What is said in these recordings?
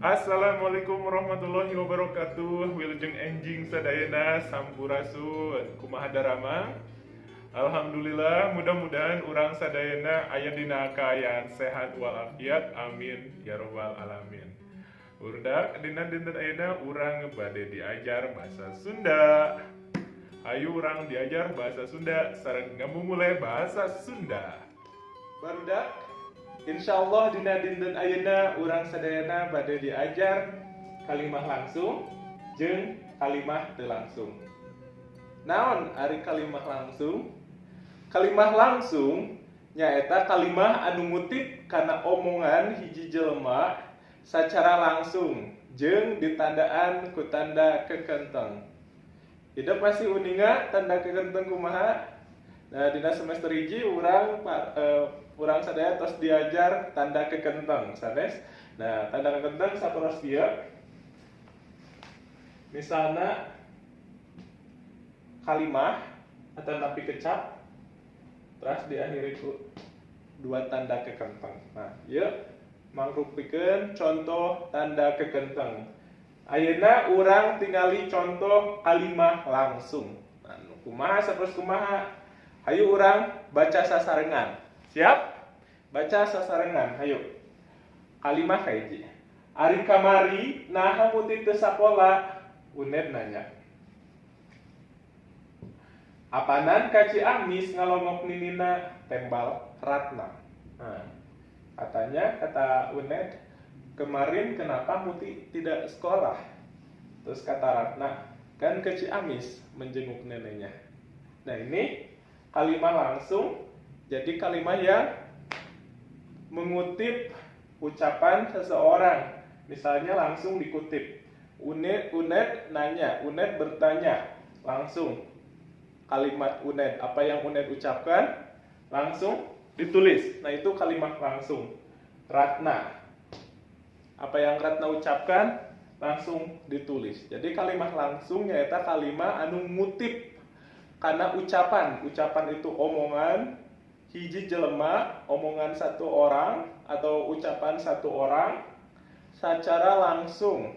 Assalamualaikum warahmatullahi wabarakatuh. Wilujeng enjing sadayana sampurasun kumaha darama. Alhamdulillah, mudah-mudahan urang sadayana aya dina kaayaan sehat walafiat. Amin ya robbal alamin. Urdak dina dinten ayeuna urang bade diajar bahasa Sunda. Ayo urang diajar bahasa Sunda sareng ngamumule bahasa Sunda. Barudak insyaallah dina dinten ayeuna urang sadayana bade diajar kalimah langsung jeung kalimah teu langsung. Naon ari kalimah langsung? Kalimah langsung nyaeta kalimah anu ngutip kana omongan hiji jelema sacara langsung jeung ditandaan ku tanda kekenteng. Hidup masih uninga tanda kekenteng kumaha? Nah, dina semester hiji urang sadaya tos diajar tanda kekenteng sanes. Nah, tanda kekenteng saperos ieu. Misalna kalimah atau napi kecap terus diakhiri ku dua tanda kekenteng. Nah, ieu mangrupikeun contoh tanda kekenteng. Ayeuna urang tingali contoh kalimah langsung. Nah, kumaha saperos kumaha? Hayu urang baca sasarengan. Siap? Baca sasarengan. Hayu. Kalimah kahiji. Ari kamari naha muti teu sakola? Uned nanya. Apanan ka Ciamis ngalongok ninina tembal Ratna. Nah, kata Uned, kemarin kenapa Muti tidak sekolah? Terus kata Ratna, kan ke Ciamis menjenguk neneknya. Nah, ini kalimah langsung, jadi kalimah yang mengutip ucapan seseorang. Misalnya langsung dikutip. Uned nanya, Uned bertanya, langsung kalimat Uned, apa yang Uned ucapkan langsung ditulis. Nah, itu kalimat langsung. Ratna, apa yang Ratna ucapkan langsung ditulis. Jadi kalimat langsung nyaeta kalimat anu ngutip karena ucapan itu omongan hiji jelema, omongan satu orang atau ucapan satu orang secara langsung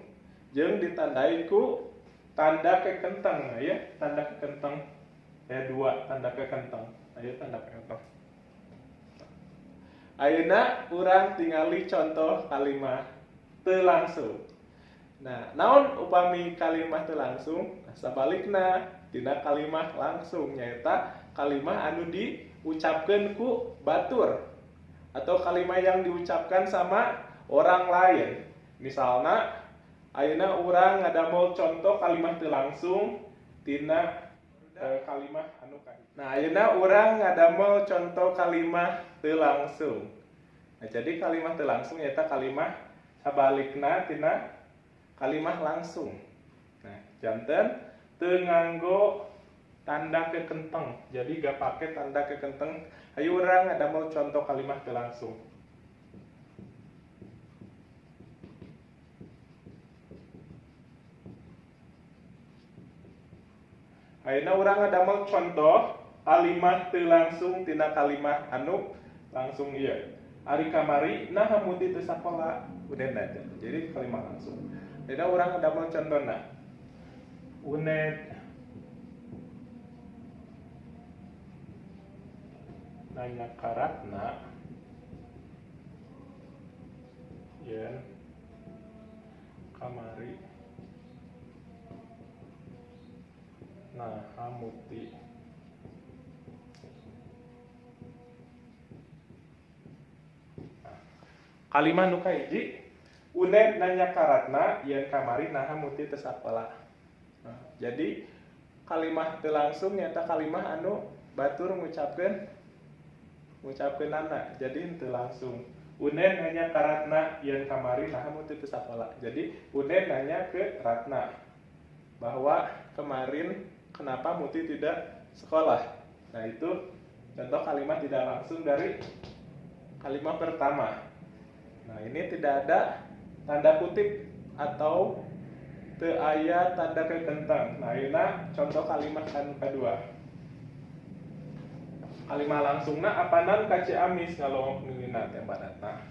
jeung ditandai ku tanda kekenteng. Ya, tanda kekenteng. Ya, dua tanda kekenteng. Ayo tanda kekenteng. Ayeuna urang tingali contoh kalimat teu langsung. Nah, naon upami kalimat teu langsung? Nah, sabalikna tina kalimah langsung nyaeta kalimah anu diucapkeun ku batur atau kalimah yang diucapkan sama orang lain. Misalna ayeuna urang ngadamel contoh kalimah teu langsung tina kalimah anu kahiji. Nah, ayeuna urang ngadamel contoh kalimah teu langsung. Nah, jadi kalimah teu langsung nyaeta kalimah sabalikna tina kalimah langsung. Nah, janten teu nganggo tanda kekenteng. Jadi gak pakai tanda kekenteng. Hayu urang ngadamel contoh kalimah teu langsung. Ayeuna urang ngadamel contoh kalimat teu langsung tina kalimat anu langsung ieu. Ari kamari naha muti teu sakola? Udah nanya. Jadi kalimat langsung. Ayeuna urang ngadamel contona. Uned nanya ka Ratna, yen kamari naha muti kalimat nu kahiji, Uned nanya ka Ratna yen kamari naha muti teu sakola. Nah, jadi kalimah teu langsung nyata kalimah anu batur ngucapkeun anak. Jadi teu langsung. Uned nanya ka Ratna yen kamari naha muti teu sakola. Jadi Uned nanya ke Ratna bahwa kemarin kenapa Muti tidak sekolah. Nah, itu contoh kalimat tidak langsung dari kalimat pertama. Nah, ini tidak ada tanda kutip atau teu aya tanda kekenteng. Nah, ayeuna contoh kalimat anu kadua. Kalimat langsungna apanan ka Ciamis ngalongok ninina teh badatna.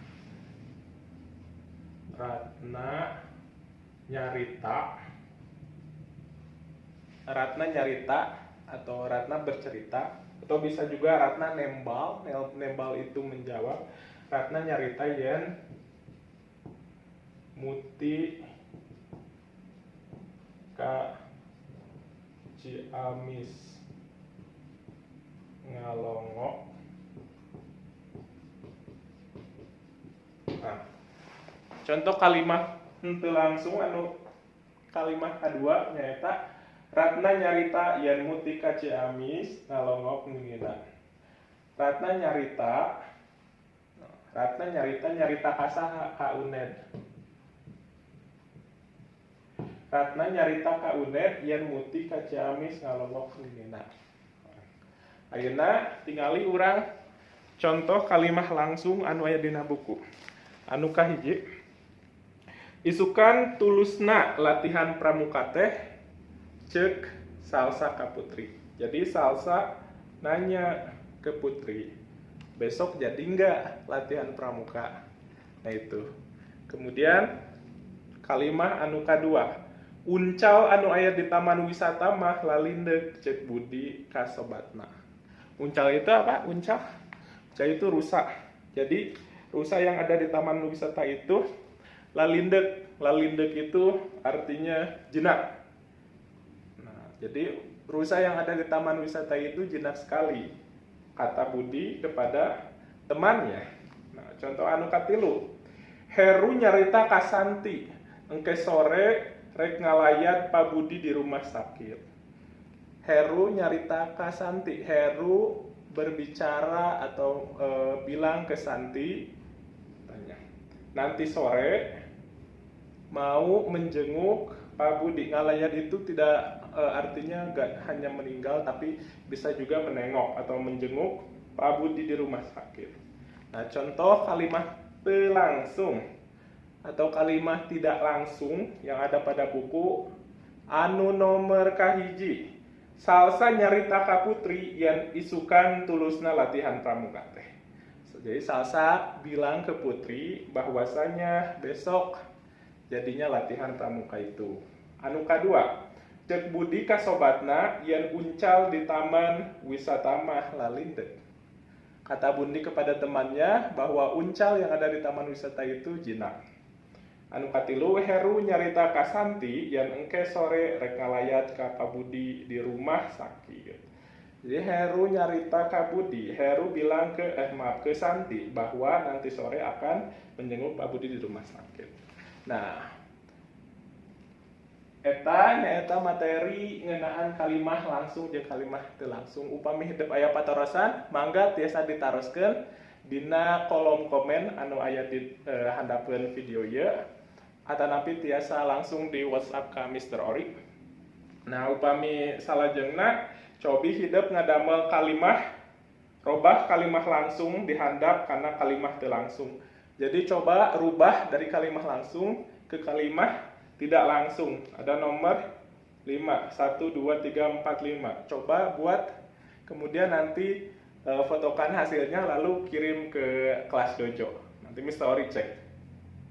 Ratna nyarita, Ratna nyarita atau Ratna bercerita, atau bisa juga Ratna nembal. Nembal itu menjawab. Ratna nyarita yen muti ka Ciamis ngalongok. Nah, contoh kalimat henteu langsung anu kalimat kedua nyaeta Ratna nyarita yen muti ka Ciamis ngalongok ningina. Ratna nyarita nyarita kasaha ka Uned. Ratna nyarita ka Uned yen muti ka Ciamis ngalongok ningina. Ayeuna tingali urang contoh kalimah langsung anu aya dina buku. Anu kahiji, isukan tulusna latihan pramuka teh cek Salsa ka Putri. Jadi Salsa nanya ke Putri, besok jadi enggak latihan pramuka? Nah itu. Kemudian kalimah anu kadua, uncal anu aya di taman wisata mah lalindeg cek Budi ka sobatna. Uncal itu apa? Uncal itu rusa. Jadi rusa yang ada di taman wisata itu lalindeg. Lalindeg itu artinya jinak. Nah, jadi rusa yang ada di taman wisata itu jinak sekali, kata Budi kepada temannya. Nah, contoh anu katilu, Heru nyarita ka Santi, engke sore rek ngalayat Pak Budi di rumah sakit. Heru nyarita ka Santi. Heru berbicara atau bilang ke Santi, tanya, nanti sore mau menjenguk Pak Budi. Ngalayat itu tidak artinya gak hanya meninggal, tapi bisa juga menengok atau menjenguk Pak Budi di rumah sakit. Nah, contoh kalimat langsung atau kalimat tidak langsung yang ada pada buku anu nomor kahiji, Salsa nyarita ka Putri yang isukan tulusna latihan pramuka teh. Jadi Salsa bilang ke Putri bahwasanya besok jadinya latihan pramuka itu. Anu kadua, cek Budi ka sobatna yang uncal di taman wisata mah lalindeg. Kata Budi kepada temannya bahwa uncal yang ada di taman wisata itu jinak. Anu katilu, Heru nyarita ka Santi yang engke sore rek ngalayat ka Pak Budi di rumah sakit. Jadi Heru nyarita ka Budi, Heru bilang ke Santi bahwa nanti sore akan menjenguk Pak Budi di rumah sakit. Nah, eta materi ngeunaan kalimah langsung jeung kalimah teu langsung. Upami hidup aya patarosan, mangga tiasa ditaroskeun dina kolom komen anu aya di handapeun video ieu. Atanapi tiasa langsung di WhatsApp ka Mr. Ori. Nah, upami salajengna cobi hidup ngadamel kalimah, robah kalimah langsung dihandap karena kalimah teu langsung. Jadi coba rubah dari kalimah langsung ke kalimah tidak langsung. Ada nomor 5, 1, 2, 3, 4, 5. Coba buat, kemudian nanti fotokan hasilnya lalu kirim ke kelas dojo. Nanti Mr. Ori cek.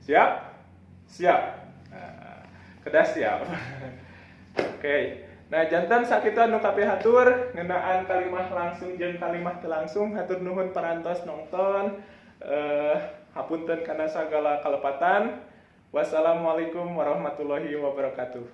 Siap? Siap. Nah, kedah siap. Oke. Nah, jantan sakitu anu kabeh hatur ngeunaan kalimah langsung jeung kalimah teu langsung. Hatur nuhun parantos nongton. Hapunten kana sagala kalepatan. Wassalamualaikum warahmatullahi wabarakatuh.